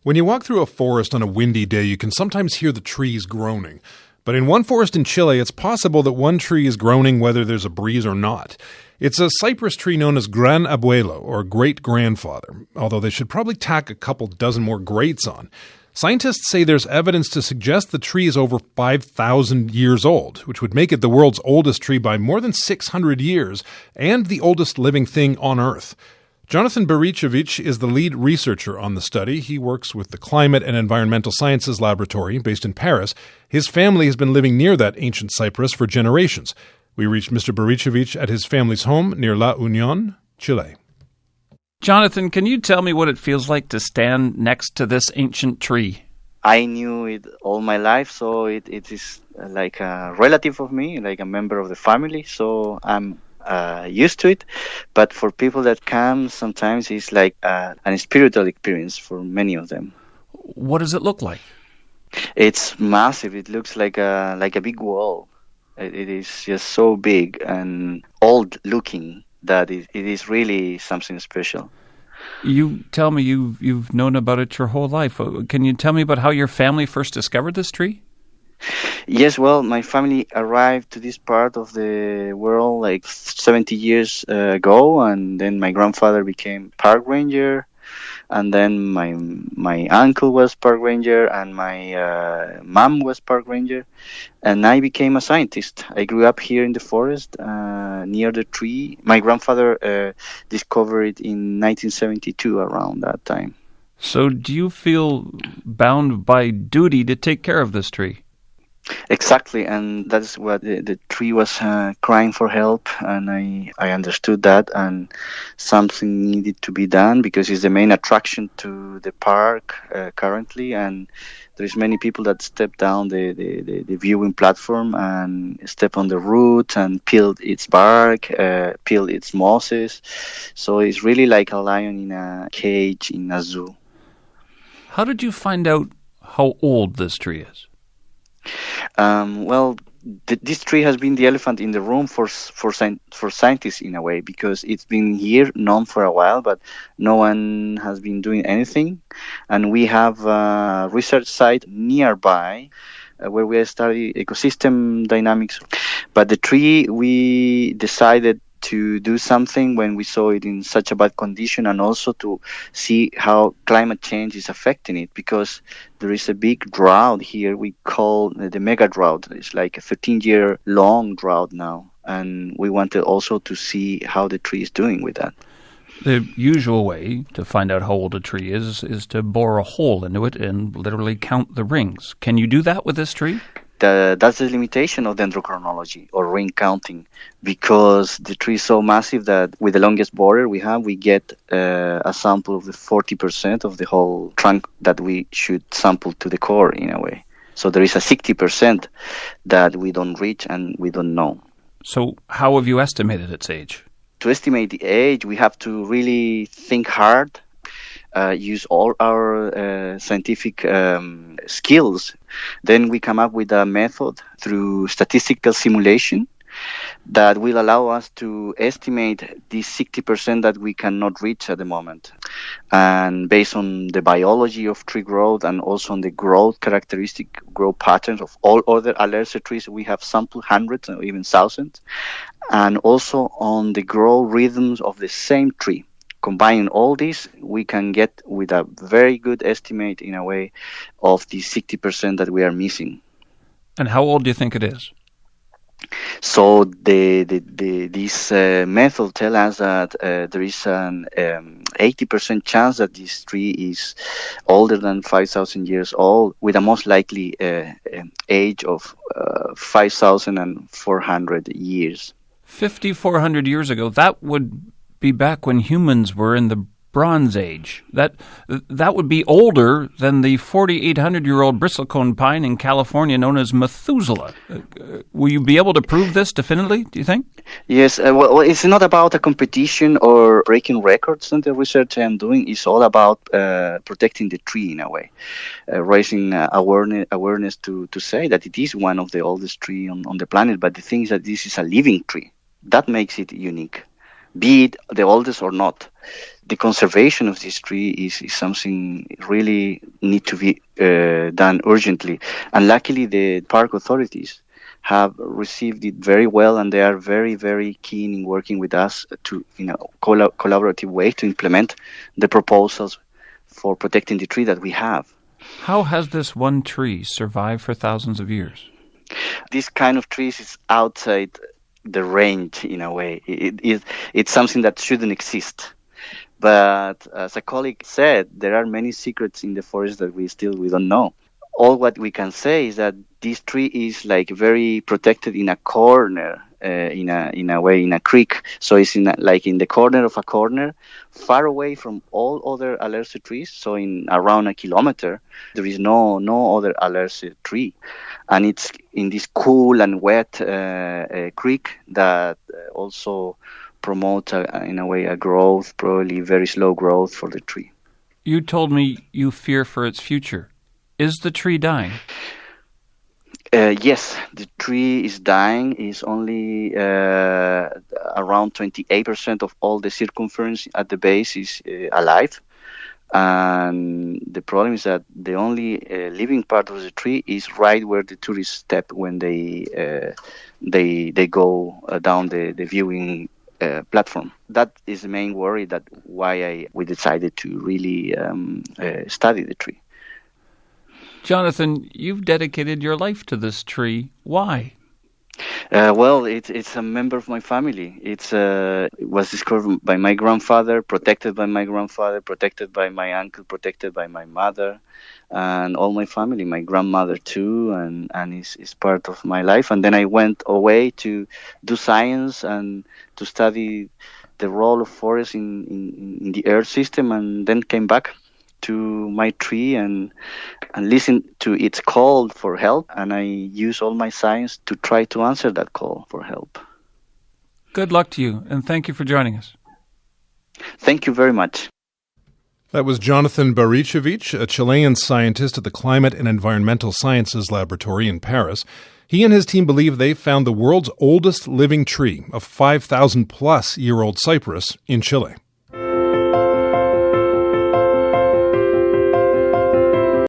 When you walk through a forest on a windy day, you can sometimes hear the trees groaning. But in one forest in Chile, it's possible that one tree is groaning whether there's a breeze or not. It's a cypress tree known as Gran Abuelo, or great-grandfather, although they should probably tack a couple dozen more greats on. Scientists say there's evidence to suggest the tree is over 5,000 years old, which would make it the world's oldest tree by more than 600 years, and the oldest living thing on Earth. Jonathan Barichivich is the lead researcher on the study. He works with the Climate and Environmental Sciences Laboratory based in Paris. His family has been living near that ancient cypress for generations. We reached Mr. Barichivich at his family's home near La Union, Chile. Jonathan, can you tell me what it feels like to stand next to this ancient tree? I knew it all my life, so it is like a relative of me, like a member of the family, so I'm used to it. But for people that come, sometimes it's like an spiritual experience for many of them. What does it look like? It's massive. It looks like a big wall. It is just so big and old looking that it is really something special. You tell me you've known about it your whole life. Can you tell me about how your family first discovered this tree? Yes, well, my family arrived to this part of the world like 70 years ago, and then my grandfather became park ranger, and then my uncle was park ranger, and my mom was park ranger, and I became a scientist. I grew up here in the forest near the tree. My grandfather discovered it in 1972, around that time. So do you feel bound by duty to take care of this tree? Exactly, and that's what the tree was crying for help, and I understood that, and something needed to be done because it's the main attraction to the park currently, and there's many people that step down the viewing platform and step on the root and peel its bark, peel its mosses, so it's really like a lion in a cage in a zoo. How did you find out how old this tree is? This tree has been the elephant in the room for scientists in a way, because it's been here known for a while, but no one has been doing anything. And we have a research site nearby where we study ecosystem dynamics. But the tree, we decided to do something when we saw it in such a bad condition, and also to see how climate change is affecting it, because there is a big drought here we call the mega drought. It's like a 13-year long drought now, and we wanted also to see how the tree is doing with that. The usual way to find out how old a tree is to bore a hole into it and literally count the rings. Can you do that with this tree? That's the limitation of dendrochronology, or ring counting, because the tree is so massive that with the longest border we get a sample of the 40% of the whole trunk that we should sample to the core in a way. So there is a 60% that we don't reach and we don't know. So how have you estimated its age? To estimate the age, we have to really think hard, use all our scientific skills. Then we come up with a method through statistical simulation that will allow us to estimate the 60% that we cannot reach at the moment. And based on the biology of tree growth and also on the growth characteristic, growth patterns of all other Alerce trees, we have sampled hundreds or even thousands. And also on the growth rhythms of the same tree. Combining all this, we can get with a very good estimate in a way of the 60% that we are missing. And how old do you think it is? So this method tells us that there is an 80% chance that this tree is older than 5,000 years old, with a most likely age of 5,400 years. 5,400 years ago, that would be back when humans were in the Bronze Age. That would be older than the 4,800-year-old bristlecone pine in California known as Methuselah. Will you be able to prove this definitively, do you think? Yes. Well, it's not about a competition or breaking records. And the research I'm doing is all about protecting the tree in a way, raising awareness to say that it is one of the oldest trees on the planet. But the thing is that this is a living tree. That makes it unique, be it the oldest or not. The conservation of this tree is something really need to be done urgently. And luckily, the park authorities have received it very well, and they are very, very keen in working with us to, in a collaborative way, to implement the proposals for protecting the tree that we have. How has this one tree survived for thousands of years? This kind of trees is outside the range in a way. It's something that shouldn't exist. But as a colleague said, there are many secrets in the forest that we don't know. All what we can say is that this tree is like very protected in a corner, in a way, in a creek. So it's in the corner of a corner, far away from all other alerce trees. So in around a kilometer, there is no other alerce tree, and it's in this cool and wet creek that also promotes, in a way, a growth, probably very slow growth for the tree. You told me you fear for its future. Is the tree dying? Yes, the tree is dying. It's only around 28% of all the circumference at the base is alive. And the problem is that the only living part of the tree is right where the tourists step when they go down the viewing platform. That is the main worry. That why we decided to really study the tree. Jonathan, you've dedicated your life to this tree. Why? Well, it's a member of my family. It was discovered by my grandfather, protected by my grandfather, protected by my uncle, protected by my mother, and all my family, my grandmother too, and it's part of my life. And then I went away to do science and to study the role of forest in the Earth system, and then came back to my tree and listen to its call for help, and I use all my science to try to answer that call for help. Good luck to you, and thank you for joining us. Thank you very much. That was Jonathan Barichivich, a Chilean scientist at the Climate and Environmental Sciences Laboratory in Paris. He and his team believe they've found the world's oldest living tree, a 5,000-plus-year-old cypress in Chile.